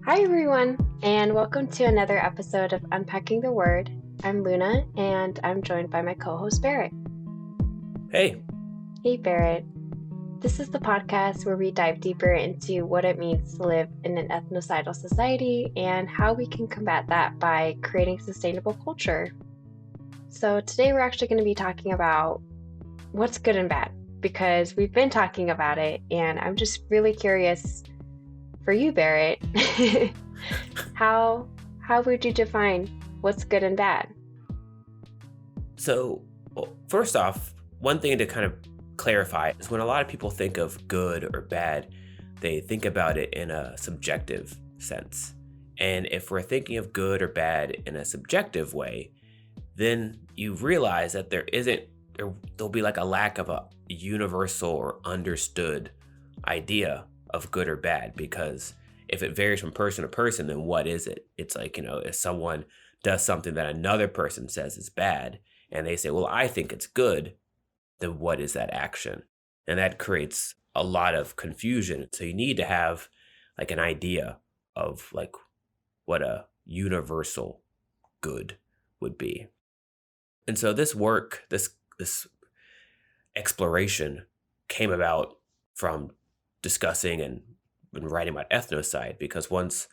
Hi, everyone, and welcome to another episode of Unpacking the Word. I'm Luna, and I'm joined by my co-host, Barrett. Hey. Hey, Barrett. This is the podcast where we dive deeper into what it means to live in an ethnocidal society and how we can combat that by creating sustainable culture. So today we're actually going to be talking about what's good and bad, because we've been talking about it, and I'm just really curious for you, Barrett, how would you define what's good and bad? So, first off, one thing to kind of clarify is when a lot of people think of good or bad, they think about it in a subjective sense. And if we're thinking of good or bad in a subjective way, then you realize that there'll be like a lack of a universal or understood idea of good or bad, because if it varies from person to person, then what is it? It's like, if someone does something that another person says is bad and they say, well, I think it's good, then what is that action? And that creates a lot of confusion. So you need to have like an idea of like what a universal good would be. And so this work, this exploration came about from discussing and writing about ethnocide, because once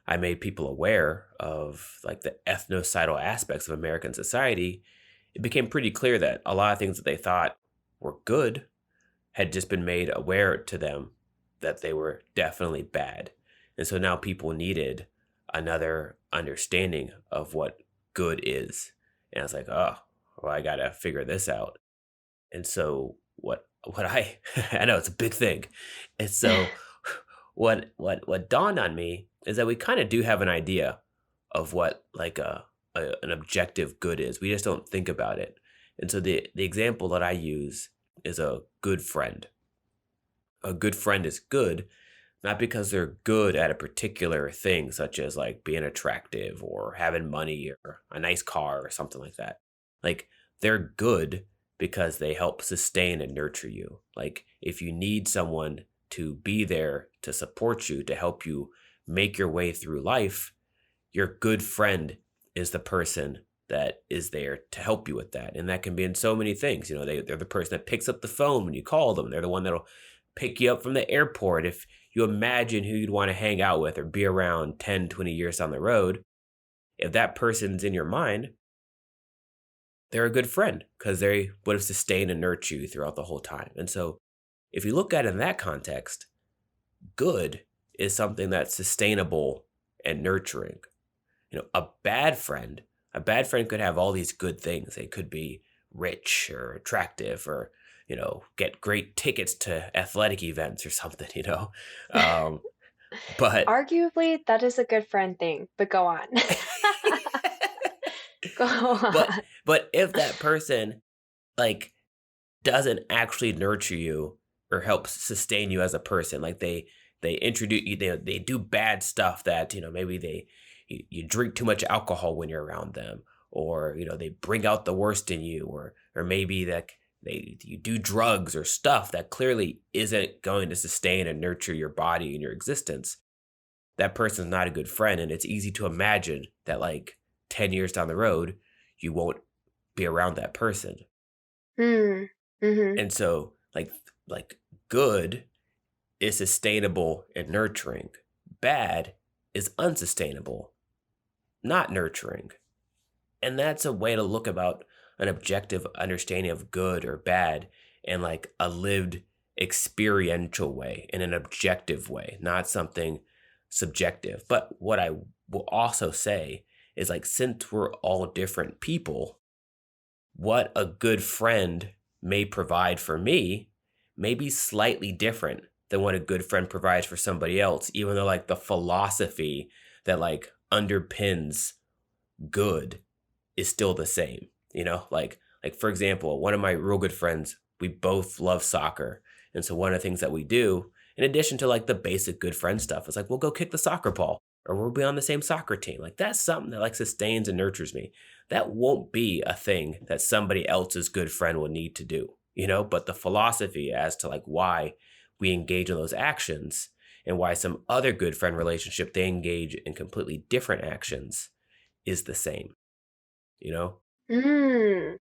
I made people aware of like the ethnocidal aspects of American society, it became pretty clear that a lot of things that they thought were good had just been made aware to them that they were definitely bad. And so now people needed another understanding of what good is. And I was like, oh, well, I got to figure this out. And so what I know it's a big thing. And so what dawned on me is that we kind of do have an idea of what like an objective good is. We just don't think about it. And so the example that I use is a good friend. A good friend is good, not because they're good at a particular thing, such as like being attractive or having money or a nice car or something like that. Like they're good because they help sustain and nurture you. Like if you need someone to be there to support you, to help you make your way through life, your good friend is the person that is there to help you with that. And that can be in so many things. They're the person that picks up the phone when you call them. They're the one that'll pick you up from the airport. If you imagine who you'd want to hang out with or be around 10, 20 years down the road, if that person's in your mind, they're a good friend because they would have sustained and nurtured you throughout the whole time. And so if you look at it in that context, good is something that's sustainable and nurturing. A bad friend could have all these good things. They could be rich or attractive or, get great tickets to athletic events or something, But arguably, that is a good friend thing, but go on. Go on. But if that person like doesn't actually nurture you or help sustain you as a person, like they introduce you, they do bad stuff that, maybe you drink too much alcohol when you're around them, or, they bring out the worst in you, or maybe that you do drugs or stuff that clearly isn't going to sustain and nurture your body and your existence. That person's not a good friend. And it's easy to imagine that like 10 years down the road, you won't be around that person. Mm-hmm. And so like good is sustainable and nurturing. Bad is unsustainable, not nurturing. And that's a way to look about an objective understanding of good or bad in like a lived experiential way, in an objective way, not something subjective. But what I will also say is like, since we're all different people, what a good friend may provide for me may be slightly different than what a good friend provides for somebody else, even though like the philosophy that like underpins good is still the same. Like for example, one of my real good friends, we both love soccer. And so one of the things that we do, in addition to like the basic good friend stuff, is like we'll go kick the soccer ball, or we'll be on the same soccer team. Like that's something that like sustains and nurtures me. That won't be a thing that somebody else's good friend will need to do, but the philosophy as to like why we engage in those actions and why some other good friend relationship they engage in completely different actions is the same, you know? Mm.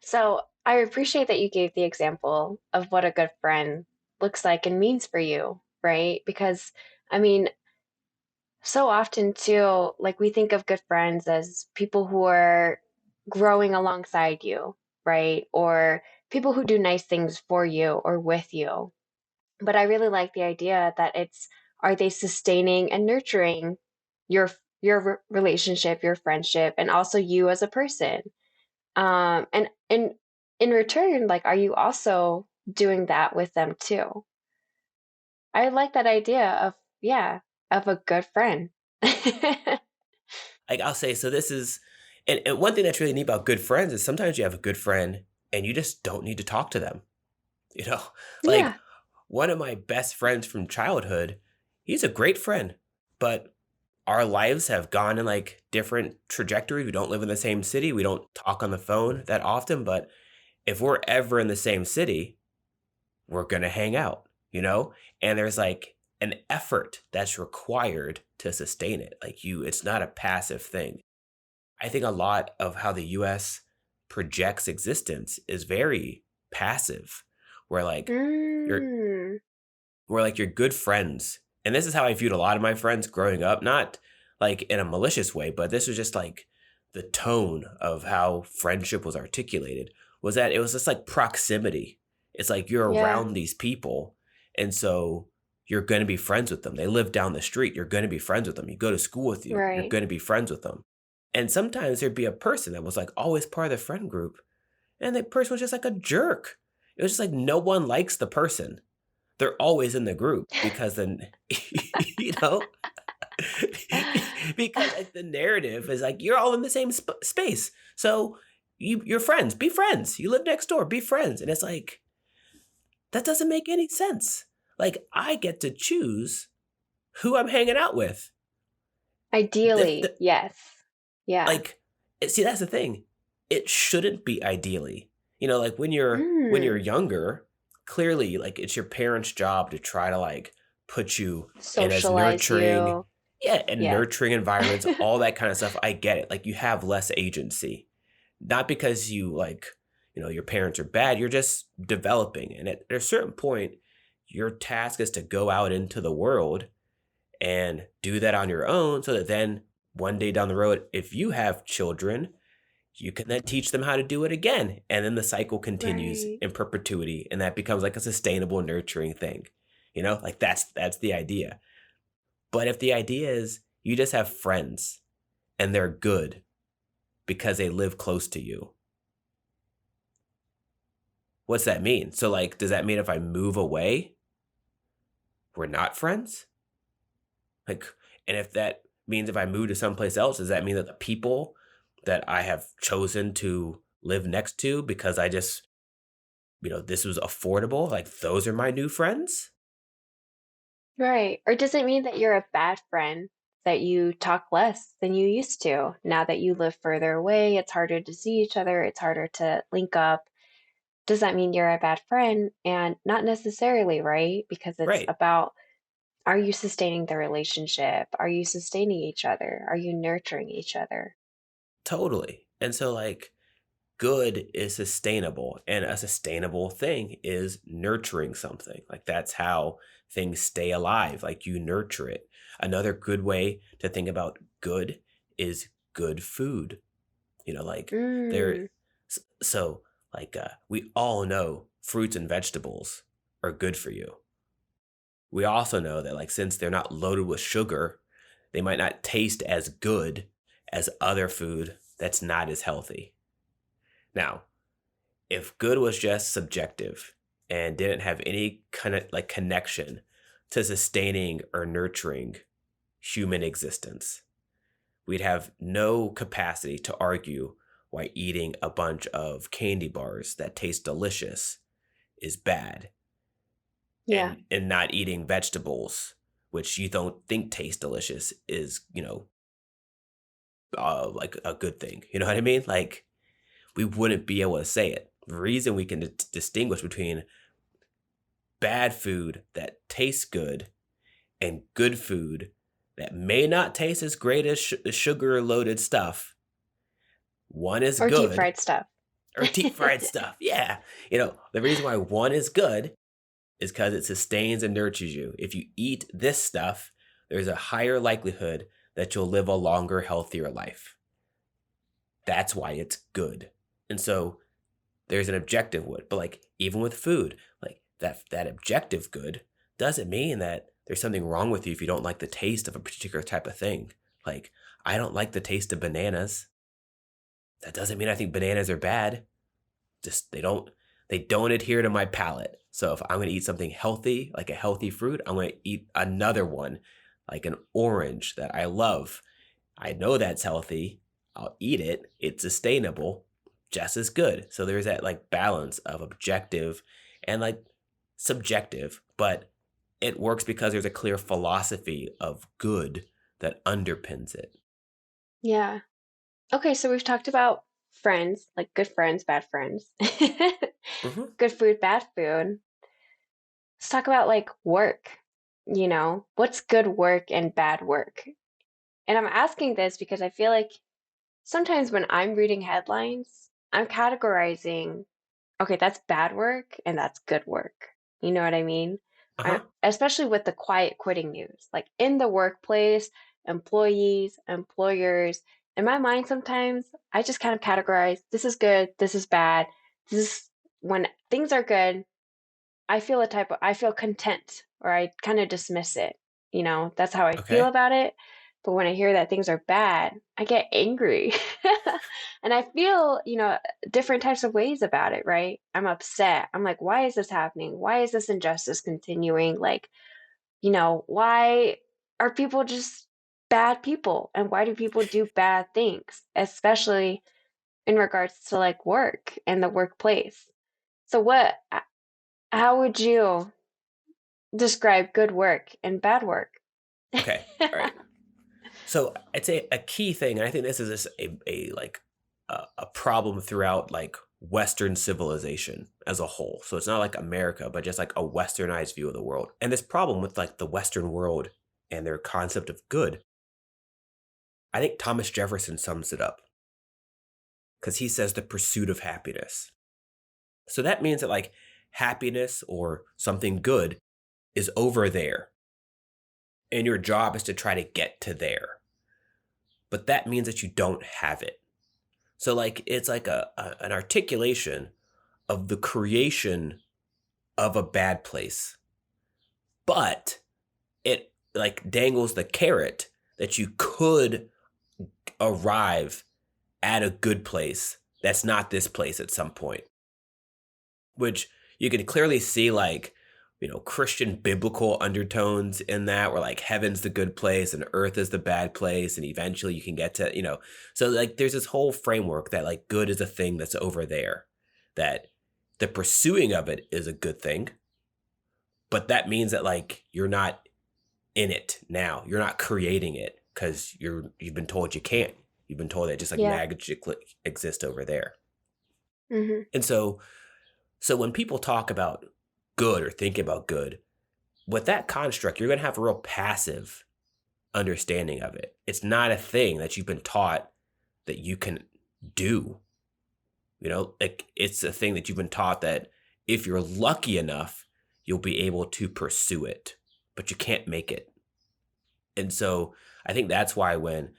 So I appreciate that you gave the example of what a good friend looks like and means for you, right? Because I mean, so often too, like we think of good friends as people who are growing alongside you, right? Or people who do nice things for you or with you. But I really like the idea that it's, are they sustaining and nurturing your relationship, your friendship, and also you as a person? And in return, like, are you also doing that with them too? I like that idea of, yeah, of a good friend. Like I'll say, so this is, and one thing that's really neat about good friends is sometimes you have a good friend and you just don't need to talk to them. You know, like Yeah, one of my best friends from childhood, he's a great friend, but our lives have gone in like different trajectories. We don't live in the same city. We don't talk on the phone that often, but if we're ever in the same city, we're going to hang out, you know? And there's like an effort that's required to sustain it. Like it's not a passive thing. I think a lot of how the US projects existence is very passive, where like you're mm, we're like you're good friends. And this is how I viewed a lot of my friends growing up, not like in a malicious way, but this was just like the tone of how friendship was articulated was that it was just like proximity. It's like you're yeah, around these people. And so you're going to be friends with them. They live down the street. You're going to be friends with them. You go to school with you. You're right. going to be friends with them. And sometimes there'd be a person that was like always part of the friend group. And that person was just like a jerk. It was just like no one likes the person. They're always in the group because then, you know, because like the narrative is like you're all in the same space. So you're friends. Be friends. You live next door. Be friends. And it's like that doesn't make any sense. Like I get to choose who I'm hanging out with. Ideally, yes. Yeah. Like see that's the thing. It shouldn't be ideally. You know, like when you're Mm, younger, clearly like it's your parents' job to try to like put you in as socialize nurturing, you. yeah, and Yeah. nurturing environments, all that kind of stuff. I get it. Like you have less agency. Not because you like, your parents are bad, you're just developing. And at a certain point, your task is to go out into the world and do that on your own so that then one day down the road, if you have children, you can then teach them how to do it again. And then the cycle continues Right. in perpetuity. And that becomes like a sustainable, nurturing thing. Like that's the idea. But if the idea is you just have friends and they're good because they live close to you, what's that mean? So like, does that mean if I move away, we're not friends? Like, and if that means if I move to someplace else, does that mean that the people that I have chosen to live next to because I just, this was affordable, like those are my new friends? Right. Or does it mean that you're a bad friend, that you talk less than you used to? Now that you live further away, it's harder to see each other, it's harder to link up. Does that mean you're a bad friend? And not necessarily, right? Because it's Right. about, are you sustaining the relationship? Are you sustaining each other? Are you nurturing each other? Totally. And so like good is sustainable and a sustainable thing is nurturing something. Like that's how things stay alive. Like you nurture it. Another good way to think about good is good food. Like there Mm, so like we all know fruits and vegetables are good for you. We also know that like since they're not loaded with sugar, they might not taste as good as other food that's not as healthy. Now, if good was just subjective and didn't have any kind of like connection to sustaining or nurturing human existence, we'd have no capacity to argue why eating a bunch of candy bars that taste delicious is bad yeah, and not eating vegetables which you don't think taste delicious is, like a good thing. You know what I mean? Like we wouldn't be able to say it. The reason we can distinguish between bad food that tastes good and good food that may not taste as great as sugar-loaded stuff. One is Or deep good, fried stuff. or deep fried stuff. Yeah. The reason why one is good is because it sustains and nurtures you. If you eat this stuff, there's a higher likelihood that you'll live a longer, healthier life. That's why it's good. And so there's an objective good, but like even with food, like that objective good doesn't mean that there's something wrong with you if you don't like the taste of a particular type of thing. Like I don't like the taste of bananas. That doesn't mean I think bananas are bad. Just they don't adhere to my palate. So if I'm going to eat something healthy, like a healthy fruit, I'm going to eat another one, like an orange that I love. I know that's healthy. I'll eat it. It's sustainable, just as good. So there's that like balance of objective and like subjective, but it works because there's a clear philosophy of good that underpins it. Yeah. Okay, so we've talked about friends, like good friends, bad friends. Mm-hmm. Good food, bad food. Let's talk about like work. What's good work and bad work? And I'm asking this because I feel like sometimes when I'm reading headlines, I'm categorizing, okay, that's bad work and that's good work. You know what I mean? Uh-huh. Especially with the quiet quitting news, like in the workplace, employees, employers. In my mind, sometimes I just kind of categorize this is good, this is bad. This is when things are good, I feel content or I kind of dismiss it. That's how I feel Okay. about it. But when I hear that things are bad, I get angry. And I feel, different types of ways about it, right? I'm upset. I'm like, why is this happening? Why is this injustice continuing? Like, why are people just bad people? And why do people do bad things, especially in regards to like work and the workplace? So how would you describe good work and bad work? Okay. All right. So I'd say a key thing, and I think this is a problem throughout like Western civilization as a whole. So it's not like America, but just like a Westernized view of the world. And this problem with like the Western world and their concept of good, I think Thomas Jefferson sums it up because he says the pursuit of happiness. So that means that like happiness or something good is over there, and your job is to try to get to there. But that means that you don't have it. So like it's like an articulation of the creation of a bad place. But it like dangles the carrot that you could arrive at a good place that's not this place at some point. Which you can clearly see like Christian biblical undertones in that, where like heaven's the good place and earth is the bad place, and eventually you can get to. So like there's this whole framework that like good is a thing that's over there, that the pursuing of it is a good thing, but that means that like you're not in it now, you're not creating it because you've been told you can't. You've been told that just like Yeah. magically exists over there. Mm-hmm. And so when people talk about good or think about good, with that construct, you're going to have a real passive understanding of it. It's not a thing that you've been taught that you can do. Like it's a thing that you've been taught that if you're lucky enough, you'll be able to pursue it, but you can't make it. And so I think that's why when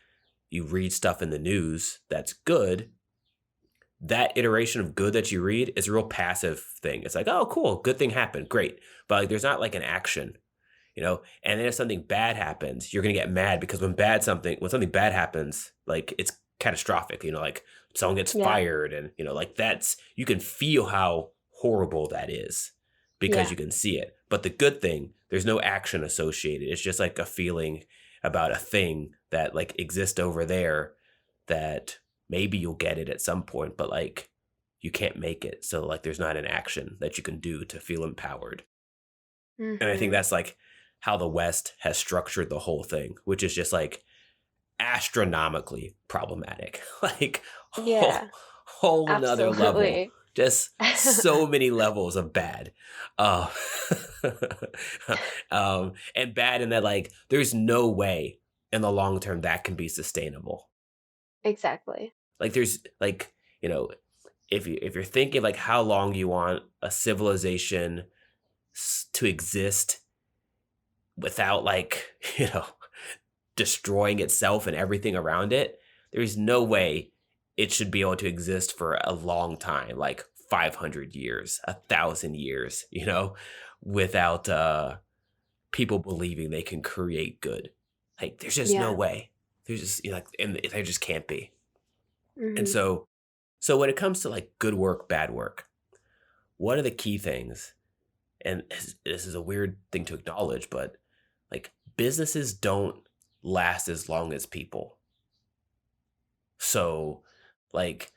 you read stuff in the news that's good, that iteration of good that you read is a real passive thing. It's like, oh, cool, good thing happened, great. But like, there's not like an action, And then if something bad happens, you're gonna get mad because when something bad happens, like it's catastrophic. Like someone gets Yeah. fired, and like you can feel how horrible that is because you can see it. But the good thing, there's no action associated. It's just like a feeling about a thing that like exists over there that maybe you'll get it at some point, but like you can't make it. So like there's not an action that you can do to feel empowered. And I think Mm-hmm. that's like how the West has structured the whole thing, which is just like astronomically problematic. Like Yeah, whole another level. absolutely. Just so many levels of bad. Uh, and bad in that, like, there's no way in the long term that can be sustainable. Exactly. Like, there's like, you know, if you're thinking like how long you want a civilization to exist without like, destroying itself and everything around it, there's no way it should be able to exist for a long time, like 500 years, 1,000 years, without people believing they can create good. Like, there's just no Yeah. way. There's just and there just can't be. And Hmm. so when it comes to like good work, bad work, one of the key things, and this is a weird thing to acknowledge, but like businesses don't last as long as people. So, like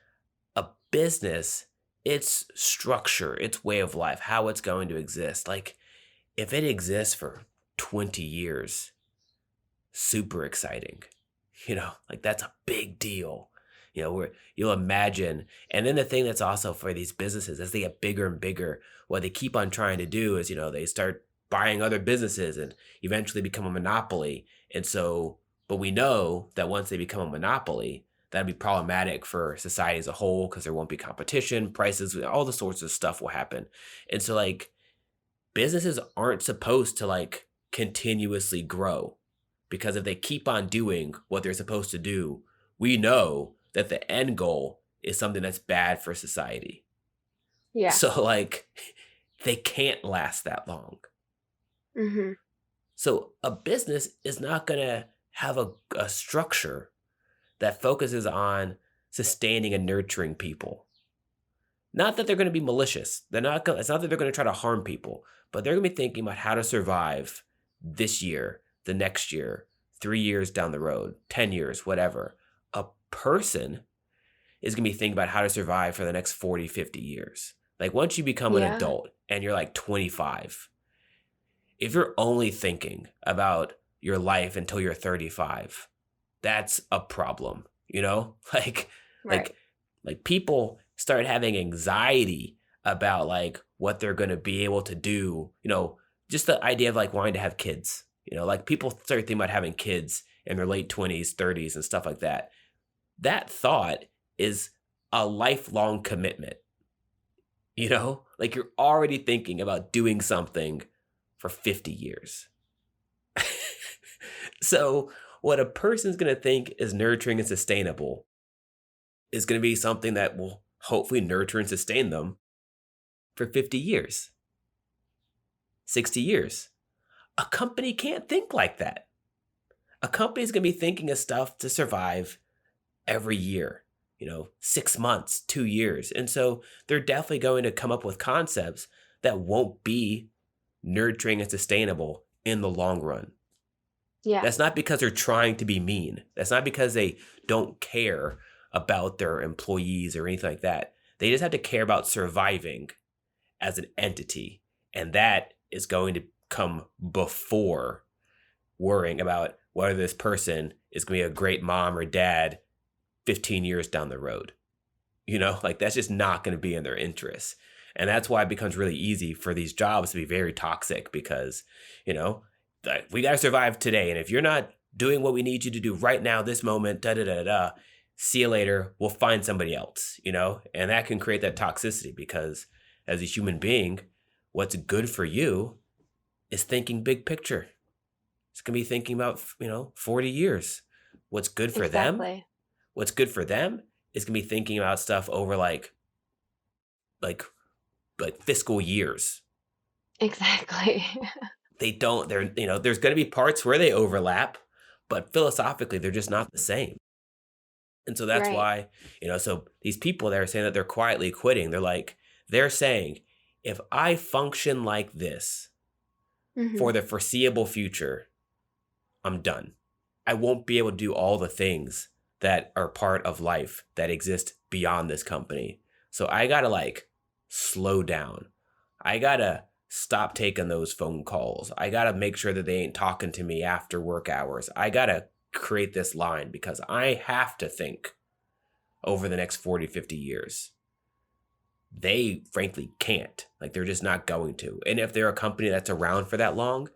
a business, its structure, its way of life, how it's going to exist, like if it exists for 20 years, super exciting. Like that's a big deal. Where you'll imagine. And then the thing that's also for these businesses as they get bigger and bigger, what they keep on trying to do is, they start buying other businesses and eventually become a monopoly. And so, but we know that once they become a monopoly, that'd be problematic for society as a whole because there won't be competition, prices, all the sorts of stuff will happen. And so like businesses aren't supposed to like continuously grow, because if they keep on doing what they're supposed to do, we know that the end goal is something that's bad for society. Yeah. So like they can't last that long. Hmm. So a business is not going to have a structure that focuses on sustaining and nurturing people. Not that they're going to be malicious. It's not that they're going to try to harm people, but they're going to be thinking about how to survive this year, the next year, 3 years down the road, 10 years, whatever. A person is going to be thinking about how to survive for the next 40, 50 years. Like once you become an Yeah. adult and you're like 25, if you're only thinking about your life until you're 35, that's a problem, Like Right. like like people start having anxiety about like what they're going to be able to do, just the idea of like wanting to have kids. Like people start thinking about having kids in their late 20s, 30s and stuff like that. That thought is a lifelong commitment. Like you're already thinking about doing something for 50 years. So what a person's going to think is nurturing and sustainable is going to be something that will hopefully nurture and sustain them for 50 years, 60 years. A company can't think like that. A company's going to be thinking of stuff to survive every year, 6 months, 2 years. And so they're definitely going to come up with concepts that won't be nurturing and sustainable in the long run. Yeah. That's not because they're trying to be mean. That's not because they don't care about their employees or anything like that. They just have to care about surviving as an entity. And that is going to come before worrying about whether this person is going to be a great mom or dad 15 years down the road. Like that's just not going to be in their interests. And that's why it becomes really easy for these jobs to be very toxic because, we got to survive today. And if you're not doing what we need you to do right now, this moment, see you later. We'll find somebody else, and that can create that toxicity because as a human being, what's good for you is thinking big picture. It's going to be thinking about, 40 years. What's good for them? Exactly. What's good for them is going to be thinking about stuff over like fiscal years. Exactly. There's going to be parts where they overlap, but philosophically, they're just not the same. And so that's Right. why, so these people that are saying that they're quietly quitting, they're saying, if I function like this Hmm. for the foreseeable future, I'm done. I won't be able to do all the things that are part of life that exist beyond this company. So I got to like slow down. I got to stop taking those phone calls. I got to make sure that they ain't talking to me after work hours. I got to create this line because I have to think over the next 40, 50 years. they frankly can't. Like they're just not going to. And if they're a company that's around for that long,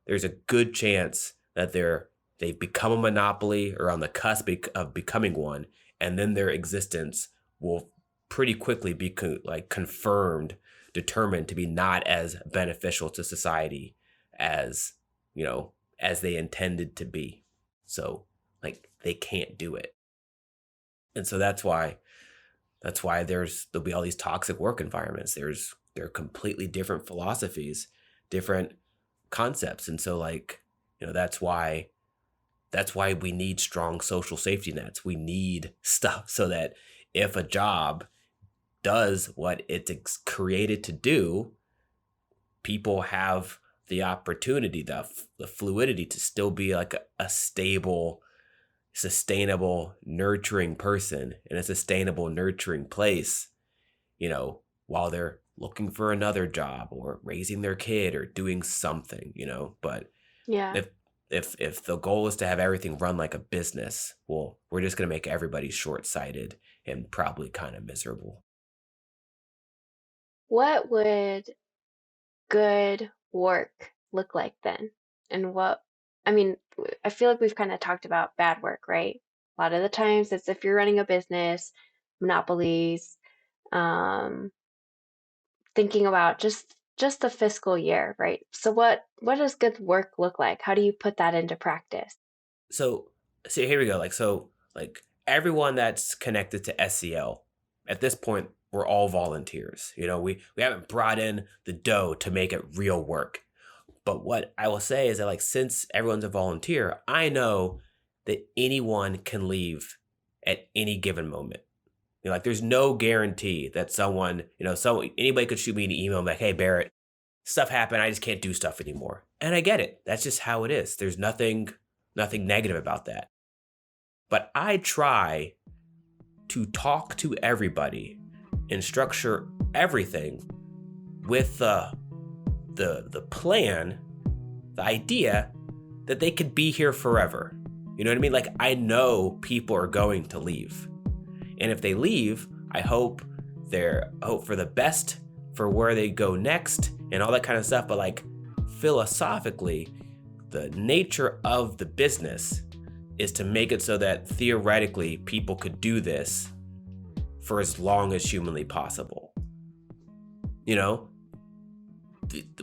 there's a good chance that they've become a monopoly or on the cusp of becoming one, and then their existence will pretty quickly be confirmed, determined to be not as beneficial to society as as they intended to be. So like they can't do it, and so that's why there'll be all these toxic work environments. There are completely different philosophies, different concepts, and so that's why we need strong social safety nets. We need stuff so that if a job does what it's created to do, people have the opportunity, the fluidity to still be like a stable, sustainable, nurturing person in a sustainable, nurturing place, while they're looking for another job or raising their kid or doing something, But Yeah. if the goal is to have everything run like a business, well, we're just going to make everybody short-sighted and probably kind of miserable. What would good work look like then? And I mean, I feel like we've kind of talked about bad work, right? A lot of the times it's if you're running a business, monopolies, um, thinking about just the fiscal year, right? So what does good work look like? How do you put that into practice? So, here we go. Like everyone that's connected to SEL at this point, we're all volunteers. We haven't brought in the dough to make it real work. But what I will say is that like since everyone's a volunteer, I know that anyone can leave at any given moment. Like there's no guarantee that anybody could shoot me an email and be like, "Hey Barrett, stuff happened. I just can't do stuff anymore." And I get it. That's just how it is. There's nothing negative about that. But I try to talk to everybody and structure everything with the plan, the idea that they could be here forever. You know what I mean? Like I know people are going to leave. And if they leave, I hope for the best for where they go next and all that kind of stuff. But like philosophically, the nature of the business is to make it so that theoretically people could do this for as long as humanly possible.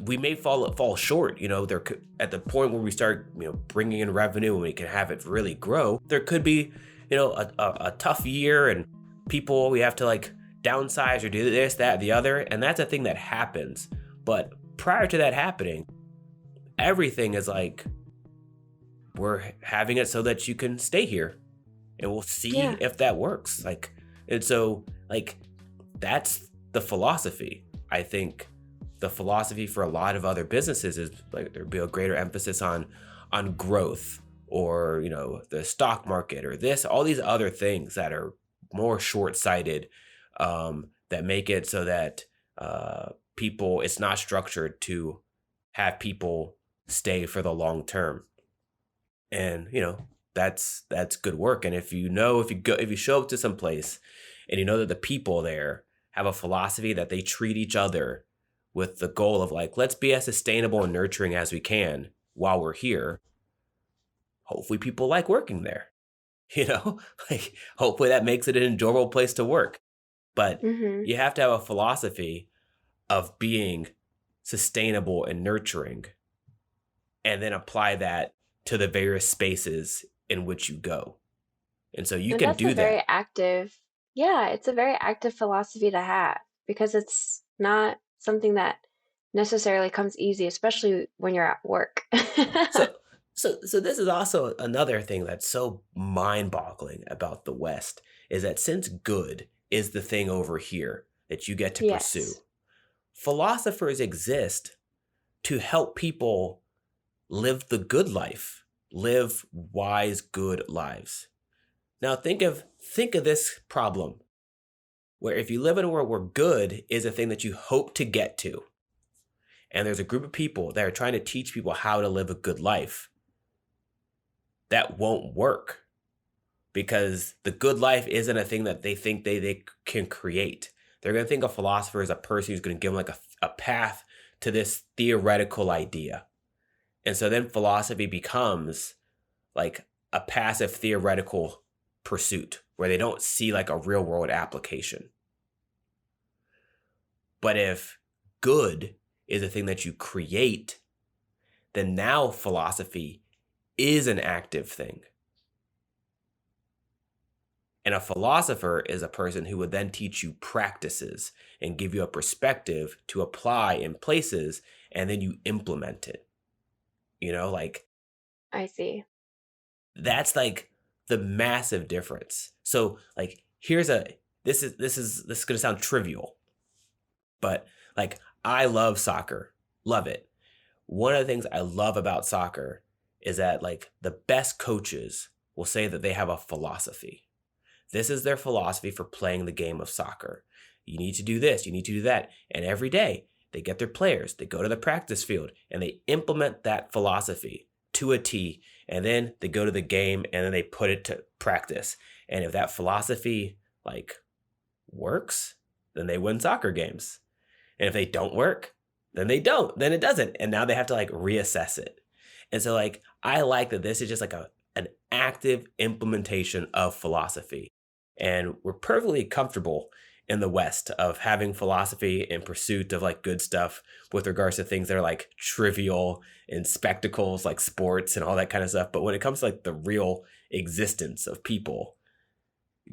We may fall short. There could, at the point where we start, bringing in revenue and we can have it really grow. There could be, a tough year and we have to like downsize or do this, that, the other, and that's a thing that happens. But prior to that happening, everything is like we're having it so that you can stay here, and we'll see if that works. And so that's the philosophy. I think the philosophy for a lot of other businesses is like there'd be a greater emphasis on growth or the stock market or all these other things that are more short-sighted, that make it so that it's not structured to have people stay for the long term. And that's good work. And if you show up to some place and you know that the people there have a philosophy that they treat each other with the goal of like, let's be as sustainable and nurturing as we can while we're here, hopefully people like working there. Like hopefully that makes it an enjoyable place to work. But you have to have a philosophy of being sustainable and nurturing, and then apply that to the various spaces in which you go. And so you can do that. It's a very active philosophy to have, because it's not something that necessarily comes easy, especially when you're at work. So this is also another thing that's so mind-boggling about the West, is that since good is the thing over here that you get to pursue, philosophers exist to help people live the good life, live wise, good lives. Now think of this problem, where if you live in a world where good is a thing that you hope to get to, and there's a group of people that are trying to teach people how to live a good life, that won't work, because the good life isn't a thing that they think they can create. They're going to think a philosopher is a person who's going to give them like a path to this theoretical idea. And so then philosophy becomes like a passive theoretical pursuit where they don't see like a real world application. But if good is a thing that you create, then now philosophy is an active thing. And a philosopher is a person who would then teach you practices and give you a perspective to apply in places, and then you implement it. You know, like I see. that's like the massive difference. So like this is gonna sound trivial, but like I love soccer. Love it. One of the things I love about soccer is that like the best coaches will say that they have a philosophy. This is their philosophy for playing the game of soccer. You need to do this, you need to do that. And every day they get their players, they go to the practice field and they implement that philosophy to a T. And then they go to the game and then they put it to practice. And if that philosophy like works, then they win soccer games. And if they don't work, then they don't, then it doesn't. And now they have to like reassess it. And so like, I like that this is just like an active implementation of philosophy. And we're perfectly comfortable in the West of having philosophy in pursuit of like good stuff with regards to things that are like trivial and spectacles like sports and all that kind of stuff. But when it comes to like the real existence of people,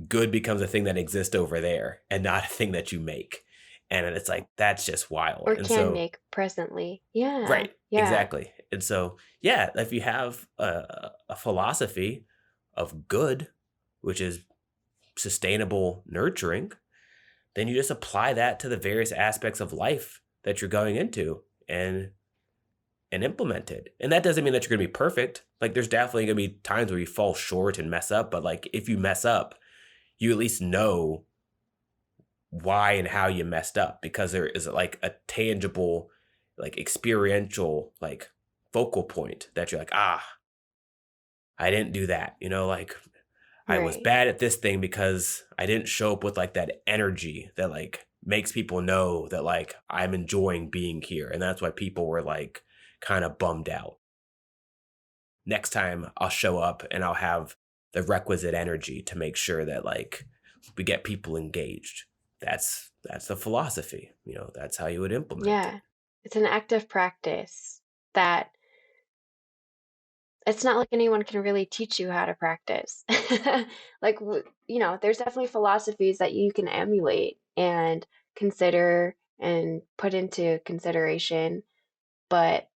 good becomes a thing that exists over there and not a thing that you make. And it's like, that's just wild. Or And can so, make presently. Yeah. right, Yeah. exactly. And so, yeah, if you have a philosophy of good, which is sustainable nurturing, then you just apply that to the various aspects of life that you're going into and implement it. And that doesn't mean that you're going to be perfect. Like there's definitely going to be times where you fall short and mess up, but like if you mess up, you at least know why and how you messed up because there is like a tangible, like experiential, like focal point that you're like, I didn't do that. You know, like I was Right. bad at this thing because I didn't show up with like that energy that like makes people know that like I'm enjoying being here. And that's why people were like kind of bummed out. Next time I'll show up and I'll have the requisite energy to make sure that like we get people engaged. That's the philosophy. You know, that's how you would implement it. Yeah. It's an active practice that it's not like anyone can really teach you how to practice. Like, there's definitely philosophies that you can emulate and consider and put into consideration, but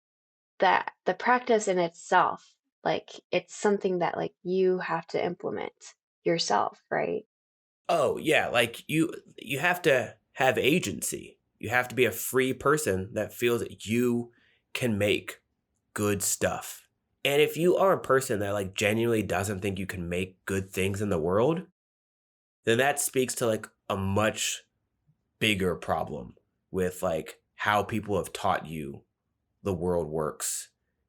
that the practice in itself, like, it's something that like you have to implement yourself, right? Oh, yeah, like you have to have agency. You have to be a free person that feels that you can make good stuff. And if you are a person that like genuinely doesn't think you can make good things in the world, then that speaks to like a much bigger problem with like how people have taught you the world works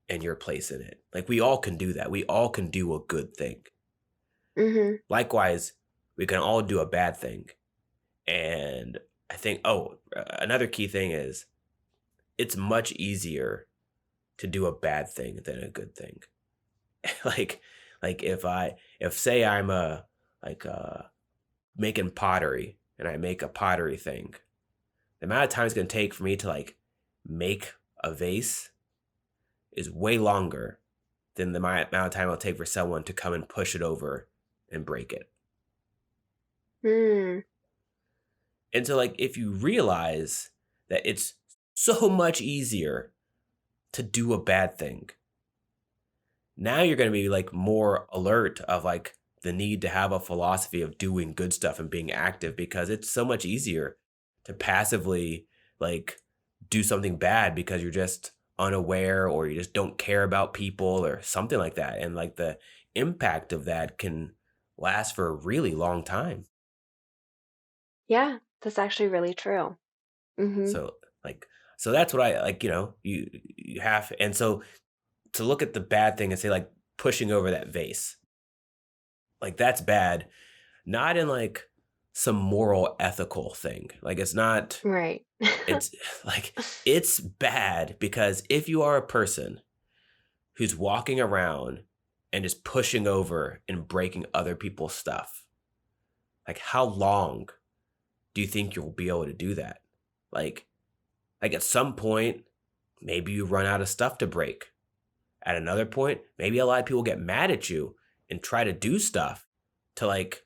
and your place in it. Like we all can do that. We all can do a good thing. Mm-hmm. Likewise, we can all do a bad thing. And I think, another key thing is it's much easier to do a bad thing than a good thing. like, like if say I'm making pottery and I make a pottery thing, the amount of time it's going to take for me to like make a vase is way longer than the amount of time it'll take for someone to come and push it over and break it. Mm. And so, like, if you realize that it's so much easier to do a bad thing, now you're going to be like more alert of like the need to have a philosophy of doing good stuff and being active because it's so much easier to passively like do something bad because you're just unaware or you just don't care about people or something like that. And like the impact of that can last for a really long time. Yeah, that's actually really true. Mm-hmm. So like so that's what I like, you have and so to look at the bad thing and say like pushing over that vase. Like that's bad, not in like some moral ethical thing. Like it's not Right. it's like it's bad because if you are a person who's walking around and just pushing over and breaking other people's stuff, like how long do you think you'll be able to do that? Like like at some point maybe you run out of stuff to break. At another point, maybe a lot of people get mad at you and try to do stuff to like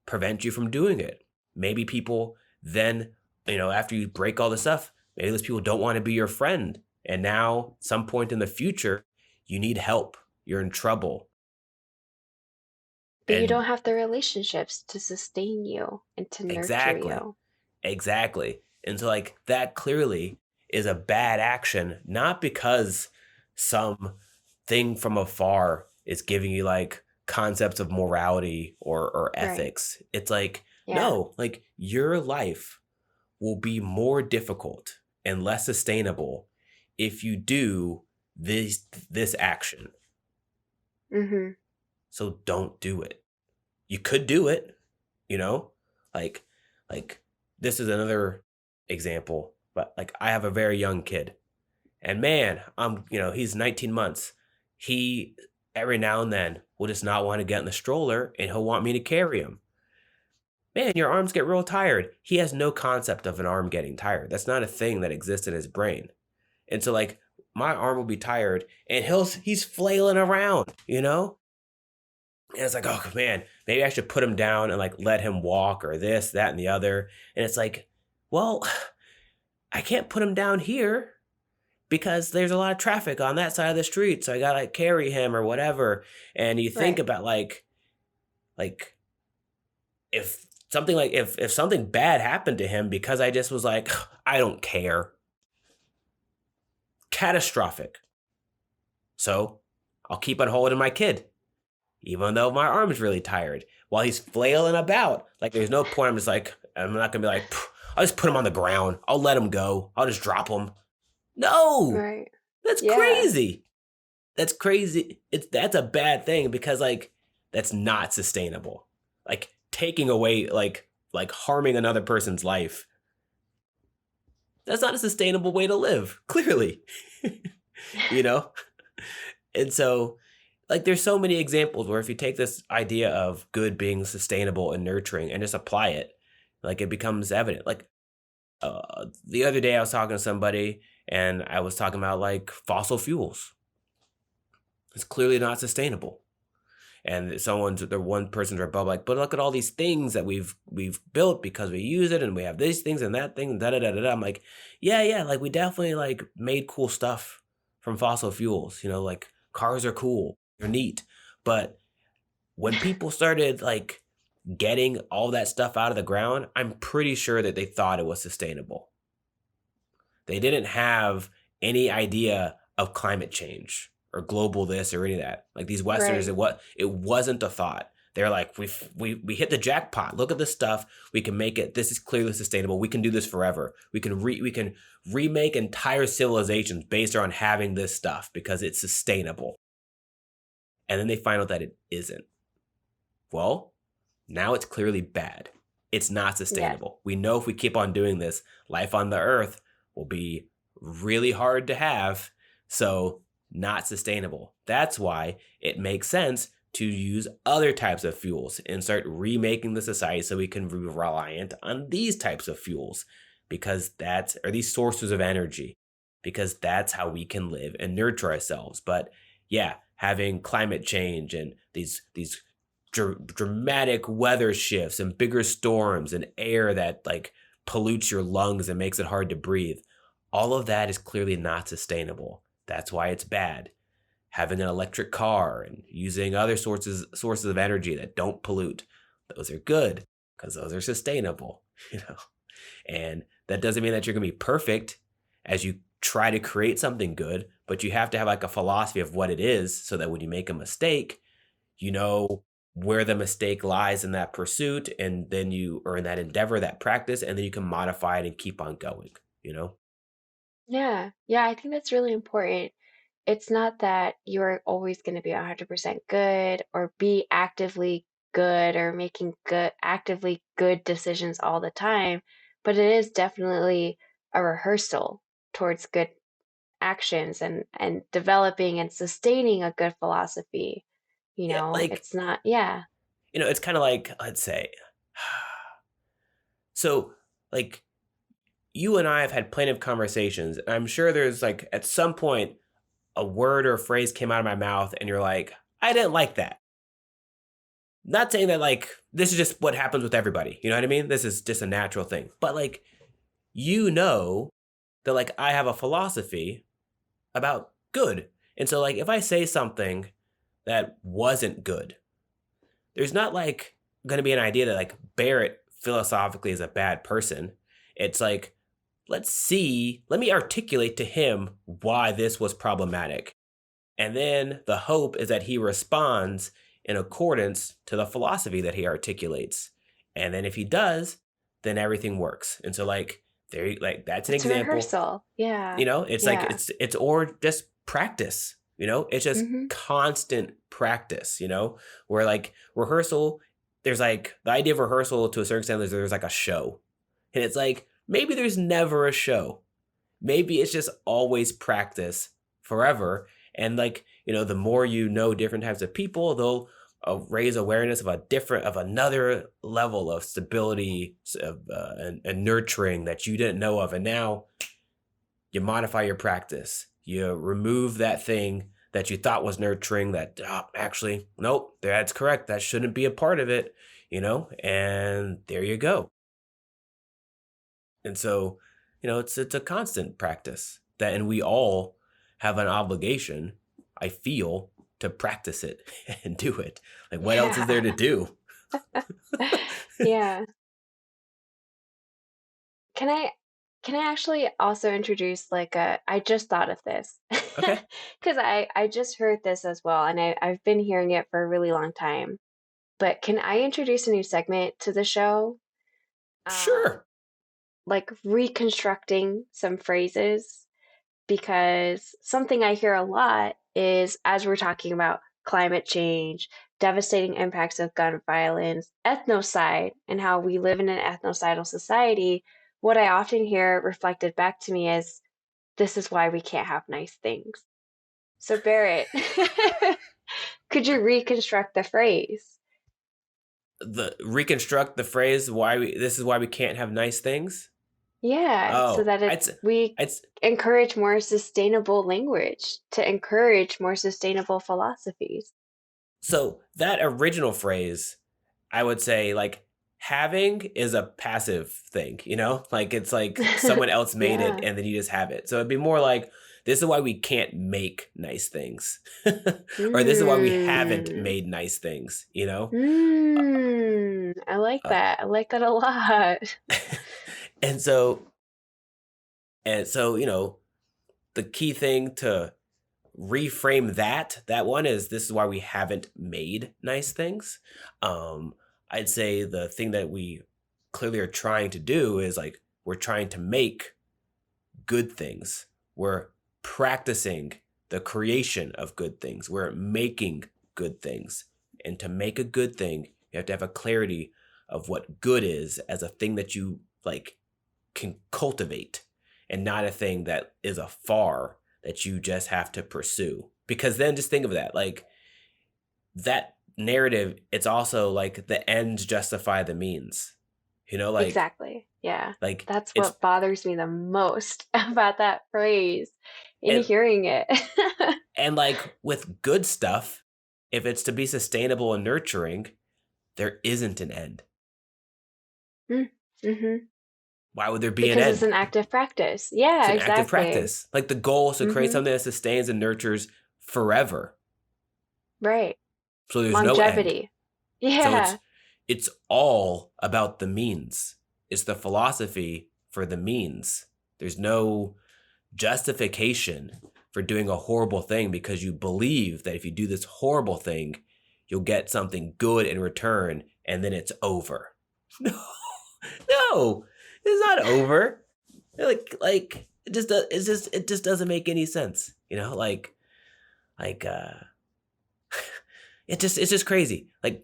prevent you from doing it. Maybe people then, after you break all this stuff, maybe those people don't want to be your friend. And now, some point in the future, you need help. You're in trouble. But you And don't have the relationships to sustain you and to nurture exactly, you. exactly. And so, like, that clearly is a bad action, not because some thing from afar is giving you like concepts of morality or Right. ethics. It's like, Yeah. no, like your life will be more difficult and less sustainable if you do this action. Mm-hmm. So don't do it. You could do it, you know? Like like this is another example, but like I have a very young kid. And man, he's 19 months. He every now and then will just not want to get in the stroller and he'll want me to carry him. Man, your arms get real tired. He has no concept of an arm getting tired. That's not a thing that exists in his brain. And so like my arm will be tired and he's flailing around, you know? And it's like, oh man, maybe I should put him down and like let him walk or this, that, and the other. And it's like, well, I can't put him down here because there's a lot of traffic on that side of the street. So I gotta like carry him or whatever. And you think Right. about like if something bad happened to him because I just was like, I don't care. Catastrophic. So I'll keep on holding my kid, even though my arm's really tired. While he's flailing about, like there's no point. I'm not gonna be like, I'll just put him on the ground. I'll let him go. I'll just drop him. No, Right. that's Yeah. crazy. That's crazy. That's a bad thing because like that's not sustainable. Like taking away like harming another person's life. That's not a sustainable way to live, clearly. you know? And so like there's so many examples where if you take this idea of good being sustainable and nurturing and just apply it, like it becomes evident. Like the other day I was talking to somebody and I was talking about like fossil fuels. It's clearly not sustainable. And the one person's rebel like, but look at all these things that we've built because we use it and we have these things and that thing and da da da da. I'm like, yeah, like we definitely like made cool stuff from fossil fuels. Like cars are cool, they're neat. But when people started like getting all that stuff out of the ground, I'm pretty sure that they thought it was sustainable. They didn't have any idea of climate change or global this or any of that. Like these Westerners, Right. it wasn't a thought. They're like, we hit the jackpot. Look at this stuff. We can make it. This is clearly sustainable. We can do this forever. We can remake entire civilizations based on having this stuff because it's sustainable. And then they find out that it isn't. Well, now it's clearly bad. It's not Yes. sustainable. We know if we keep on doing this, life on the earth will be really hard to have. So, not sustainable. That's why it makes sense to use other types of fuels and start remaking the society so we can be reliant on these types of fuels or these sources of energy because that's how we can live and nurture ourselves. But yeah, having climate change and these dramatic weather shifts and bigger storms and air that like pollutes your lungs and makes it hard to breathe. All of that is clearly not sustainable. That's why it's bad. Having an electric car and using other sources of energy that don't pollute, those are good because those are sustainable, you know. And that doesn't mean that you're going to be perfect as you try to create something good, but you have to have like a philosophy of what it is so that when you make a mistake, you know where the mistake lies in that pursuit and then you or in that endeavor, that practice, and then you can modify it and keep on going. Yeah. Yeah, I think that's really important. It's not that you're always going to be 100% good or be actively good or making good, actively good decisions all the time, but it is definitely a rehearsal towards good actions and developing and sustaining a good philosophy. Yeah, like, It's not, yeah. it's kind of like, let's say, so, like, you and I have had plenty of conversations, and I'm sure there's like at some point a word or a phrase came out of my mouth, and you're like, I didn't like that. Not saying that like this is just what happens with everybody. You know what I mean? This is just a natural thing. But like, that like I have a philosophy about good. And so like if I say something that wasn't good, there's not like going to be an idea that like Barrett philosophically is a bad person. It's like, let me articulate to him why this was problematic. And then the hope is that he responds in accordance to the philosophy that he articulates. And then if he does, then everything works. And so like that's an It's a example. rehearsal. Yeah. It's like Yeah. it's or just practice. It's just Mm-hmm. constant practice, where like rehearsal, there's like the idea of rehearsal to a certain extent is there's like a show. And it's like maybe there's never a show. Maybe it's just always practice forever. And like, the more you know different types of people, they'll raise awareness of another level of stability and nurturing that you didn't know of. And now you modify your practice. You remove that thing that you thought was nurturing that, actually, nope, that's correct. That shouldn't be a part of it, and there you go. And so, it's a constant practice and we all have an obligation, I feel, to practice it and do it. Like, what else is there to Yeah. do? Yeah. Can I can I actually also introduce like a I just thought of this Okay. because I just heard this as well and I've been hearing it for a really long time. But can I introduce a new segment to the show? Um, Sure. like reconstructing some phrases because something I hear a lot is as we're talking about climate change, devastating impacts of gun violence, ethnocide, and how we live in an ethnocidal society, what I often hear reflected back to me is this is why we can't have nice things. So, Barrett, could you reconstruct the phrase? The reconstruct the phrase this is why we can't have nice things. Yeah, so Oh, that we it's encourage more sustainable language to encourage more sustainable philosophies. so that original phrase, I would say like having is a passive thing, like it's like someone else made it Yeah. and then you just have it. So it'd be more like this is why we can't make nice things, or this is why we haven't Mm. made nice things, I like Uh, that. I like that a lot. and so the key thing to reframe that one is this is why we haven't made nice things. I'd say the thing that we clearly are trying to do is like we're trying to make good things. We're practicing the creation of good things. We're making good things. And to make a good thing, you have to have a clarity of what good is as a thing that you like can cultivate and not a thing that is afar that you just have to pursue. Because then just think of that, like that narrative, it's also like the ends justify the means. Like Exactly. Yeah. like That's it's what bothers me the most about that phrase in and hearing it. and like with good stuff, if it's to be sustainable and nurturing, there isn't an end. Mm-hmm. Why would there be an Because it's end? an active practice. It's Yeah, an active exactly. practice. Like the goal is to create Mm-hmm. something that sustains and nurtures forever. Right. So there's no end. Longevity. So Yeah. it's all about the means. It's the philosophy for the means. There's no justification for doing a horrible thing because you believe that if you do this horrible thing, you'll get something good in return and then it's over. No. No. It's not over. Like it just doesn't make any sense. Like it's just crazy. Like,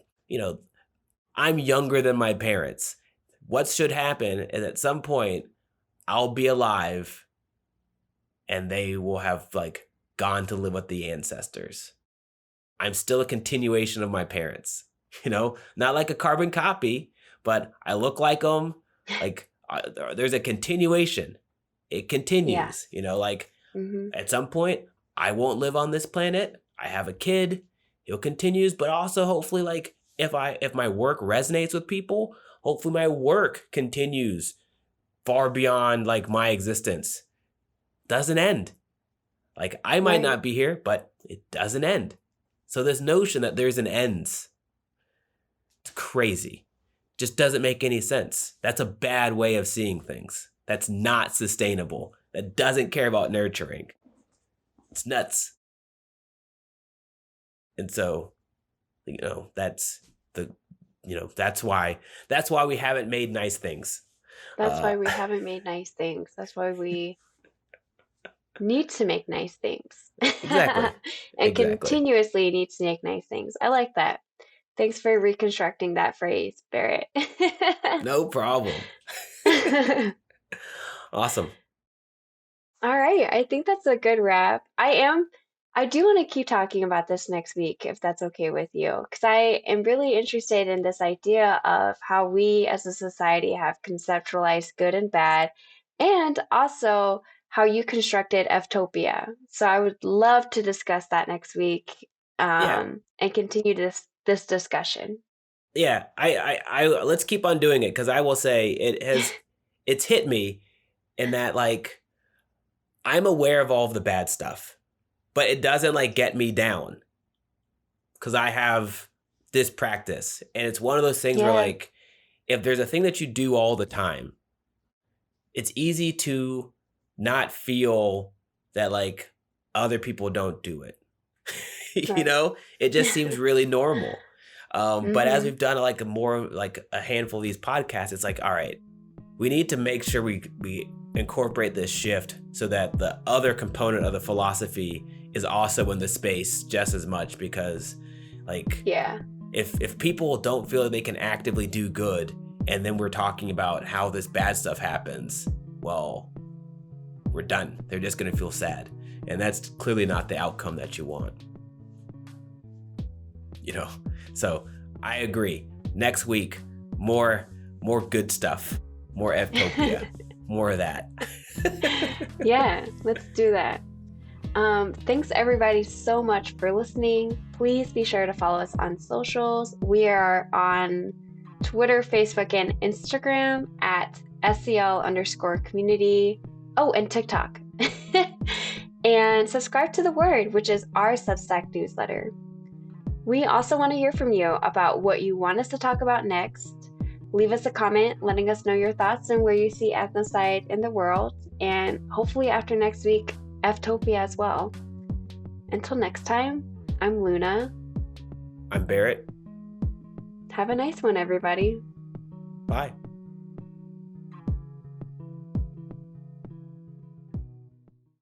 I'm younger than my parents. What should happen is at some point I'll be alive and they will have like gone to live with the ancestors. I'm still a continuation of my parents, not like a carbon copy, but I look like them. Like there's a continuation. It continues, at some point I won't live on this planet. I have a kid. It continues, but also hopefully like if my work resonates with people, hopefully my work continues far beyond like my existence. Doesn't end. Like I might not be here, but it doesn't end. So this notion that there's an ends, it's crazy. Just doesn't make any sense. That's a bad way of seeing things. That's not sustainable. That doesn't care about nurturing. It's nuts. And so, that's why we haven't made nice things. That's why we haven't made nice things. That's why we need to make nice things. Exactly. And continuously need to make nice things. I like that. Thanks for reconstructing that phrase, Barrett. No problem. Awesome. All right. I think that's a good wrap. I do want to keep talking about this next week, if that's okay with you, because I am really interested in this idea of how we as a society have conceptualized good and bad, and also how you constructed Ftopia. So I would love to discuss that next week, and continue this discussion. Yeah, I let's keep on doing it, because I will say it's hit me in that like I'm aware of all of the bad stuff, but it doesn't like get me down because I have this practice, and it's one of those things where like if there's a thing that you do all the time, it's easy to not feel that like other people don't do it. It just seems really normal. But as we've done like a handful of these podcasts, it's like, all right, we need to make sure we incorporate this shift so that the other component of the philosophy is also in the space just as much, because like if people don't feel that they can actively do good, and then we're talking about how this bad stuff happens, well, we're done. They're just going to feel sad, and that's clearly not the outcome that you want. So I agree. Next week, more good stuff, more Ftopia, more of that. Yeah, let's do that. Thanks everybody so much for listening. Please be sure to follow us on socials. We are on Twitter, Facebook, and Instagram at SEL_community. Oh, and TikTok. And subscribe to The Word, which is our Substack newsletter. We also want to hear from you about what you want us to talk about next. Leave us a comment letting us know your thoughts and where you see ethnocide in the world. And hopefully after next week, Ftopia as well. Until next time, I'm Luna. I'm Barrett. Have a nice one, everybody. Bye.